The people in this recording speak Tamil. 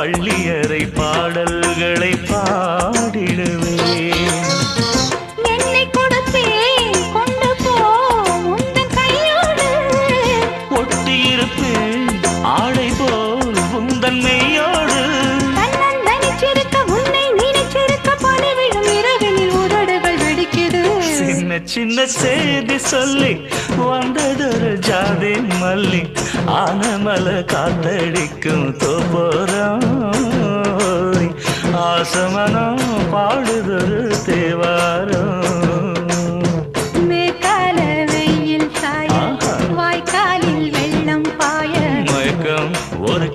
பள்ளியறை பாடல்களை பாடிடுவேன். என்னை கொடுத்தே கொண்டு போ உந்தன் கையோடு, ஒட்டியிருப்பேன் ஆடை போல் உந்தன் மெய்யோடு. தன்னந்தனிச்சிருக்க உன்னை நினைச்சிருக்க பணிவிடும் இரவினில் உதடுகள் வெடிக்குது. சின்ன சின்ன செய்தி சொல்லி வந்ததொரு ஜாதி மல்லி, ஆனமல காத்தடிக்கும் தோப்போரம் ஆசமனம்